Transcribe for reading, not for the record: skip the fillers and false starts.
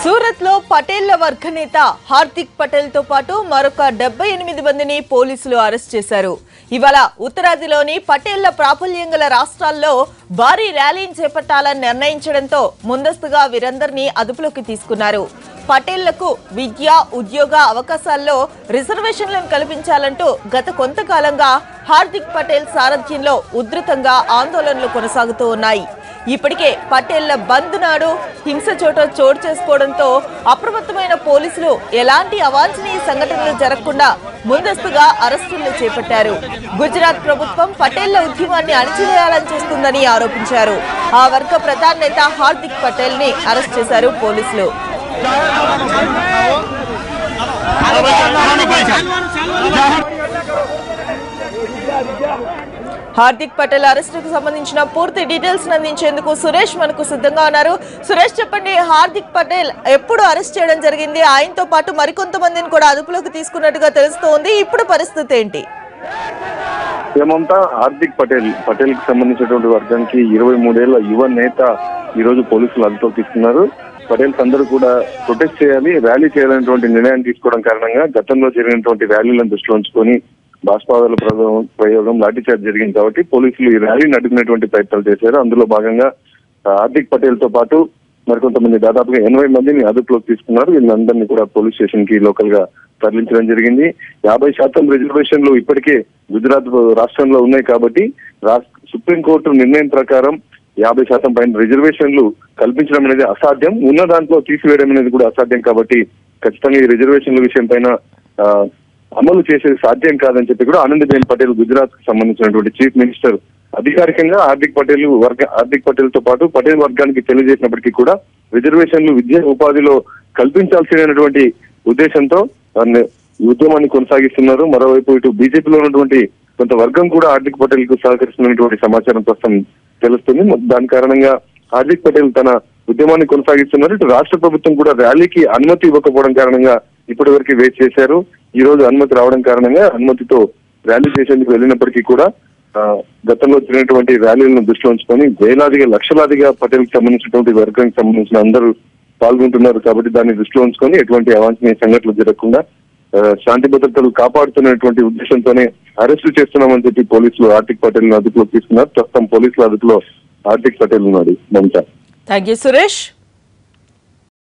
సూరత్ లో పటేళ్ల వర్గ నేత హార్దిక్ పటేల్ తో పాటు మరొక 78 మందిని పోలీసులు అరెస్ట్ చేశారు. ఇవాళ ఉత్తరాదిలోని పటేళ్ల ప్రాబల్యం గల రాష్ట్రాల్లో భారీ ర్యాలీని చేపట్టాలని నిర్ణయించడంతో ముందస్తుగా వీరందరినీ అదుపులోకి తీసుకున్నారు. పటేళ్లకు విద్య, ఉద్యోగ అవకాశాల్లో రిజర్వేషన్లను కల్పించాలంటూ గత కొంతకాలంగా హార్దిక్ పటేల్ సారథ్యంలో ఉధృతంగా ఆందోళనలు కొనసాగుతూ ఉన్నాయి. ఇప్పటికే పటేళ్ల బంద్ నాడు హింస చోటు చేసుకోవడంతో అప్రమత్తమైన పోలీసులు ఎలాంటి అవాంఛనీయ సంఘటనలు జరగకుండా ముందస్తుగా అరెస్టులు చేపట్టారు. గుజరాత్ ప్రభుత్వం పటేళ్ల ఉద్యమాన్ని అణచివేయాలని చూస్తుందని ఆరోపించారు. ఆ వర్గ ప్రధాన నేత హార్దిక్ పటేల్ ని అరెస్ట్ చేశారు పోలీసులు. హార్దిక్ పటేల్ అరెస్టుకు సంబంధించిన పూర్తి డీటెయిల్స్ అందించేందుకు సురేష్ మనకు సిద్ధంగా ఉన్నారు. సురేష్, చెప్పండి, హార్దిక్ పటేల్ ఎప్పుడు అరెస్ట్ చేయడం జరిగింది? ఆయనతో పాటు మరికొంతమందిని కూడా అదుపులోకి తీసుకున్నట్టుగా తెలుస్తోంది. ఇప్పుడు పరిస్థితి ఏంటి? ఏమంతా హార్దిక్ పటేల్ కి సంబంధించినటువంటి వర్గానికి 23 ఏళ్ల యువ నేత ఈ రోజు పోలీసులు అదుపులోకి తీసుకున్నారు. పటేల్స్ అందరూ కూడా ప్రొటెస్ట్ చేయాలి, ర్యాలీ చేయాలనేటువంటి నిర్ణయాన్ని తీసుకోవడం కారణంగా గతంలో జరిగినటువంటి ర్యాలీలను దృష్టిలో ఉంచుకొని బాష్పాదాల ప్రయోగం లాఠీచార్జ్ జరిగింది కాబట్టి పోలీసులు ఈ ర్యాలీని అడ్డుకునేటువంటి ప్రయత్నాలు చేశారు. అందులో భాగంగా హార్దిక్ పటేల్ తో పాటు మరికొంతమంది దాదాపుగా 80 మందిని అదుపులోకి తీసుకున్నారు. వీళ్ళందరినీ కూడా పోలీస్ స్టేషన్ కి లోకల్ గా తరలించడం జరిగింది. 50% రిజర్వేషన్లు ఇప్పటికే గుజరాత్ రాష్ట్రంలో ఉన్నాయి కాబట్టి సుప్రీంకోర్టు నిర్ణయం ప్రకారం 50% పైన రిజర్వేషన్లు కల్పించడం అనేది అసాధ్యం, ఉన్న దాంట్లో తీసివేయడం అనేది కూడా అసాధ్యం కాబట్టి ఖచ్చితంగా ఈ రిజర్వేషన్ల విషయం పైన అమలు చేసేది సాధ్యం కాదని చెప్పి కూడా ఆనందీబెన్ పటేల్ గుజరాత్ కు సంబంధించినటువంటి చీఫ్ మినిస్టర్ అధికారికంగా హార్దిక్ పటేల్ తో పాటు పటేల్ వర్గానికి తెలియజేసినప్పటికీ కూడా రిజర్వేషన్లు విద్యా ఉపాధిలో కల్పించాల్సినటువంటి ఉద్దేశంతో ఉద్యమాన్ని కొనసాగిస్తున్నారు. మరోవైపు ఇటు బీజేపీలో ఉన్నటువంటి కొంత వర్గం కూడా హార్దిక్ పటేల్ కు సహకరిస్తున్నటువంటి సమాచారం ప్రస్తుతం తెలుస్తుంది. దాని కారణంగా హార్దిక్ పటేల్ తన ఉద్యమాన్ని కొనసాగిస్తున్నారు. ఇటు రాష్ట్ర ప్రభుత్వం కూడా ర్యాలీకి అనుమతి ఇవ్వకపోవడం కారణంగా ఇప్పటి వరకు వెయిట్ చేశారు. ఈ రోజు అనుమతి రావడం కారణంగా అనుమతితో ర్యాలీ చేసేందుకు వెళ్ళినప్పటికీ కూడా గతంలో జరిగినటువంటి ర్యాలీలను దృష్టిలో ఉంచుకొని వేలాదిగా లక్షలాదిగా పటేల్ కి సంబంధించినటువంటి వర్గానికి సంబంధించిన అందరూ పాల్గొంటున్నారు కాబట్టి దాన్ని దృష్టిలో ఉంచుకొని ఎటువంటి అవాంఛనీయ సంఘటనలు జరగకుండా శాంతి భద్రతలు కాపాడుతున్నటువంటి ఉద్దేశంతోనే అరెస్టు చేస్తున్నామని చెప్పి పోలీసులు హార్దిక్ పటేల్ ను అదుపులోకి తీసుకున్నారు. ప్రస్తుతం పోలీసుల అదుపులో హార్దిక్ పటేల్ ఉన్నాడు. మమతా. థాంక్యూ సురేష్.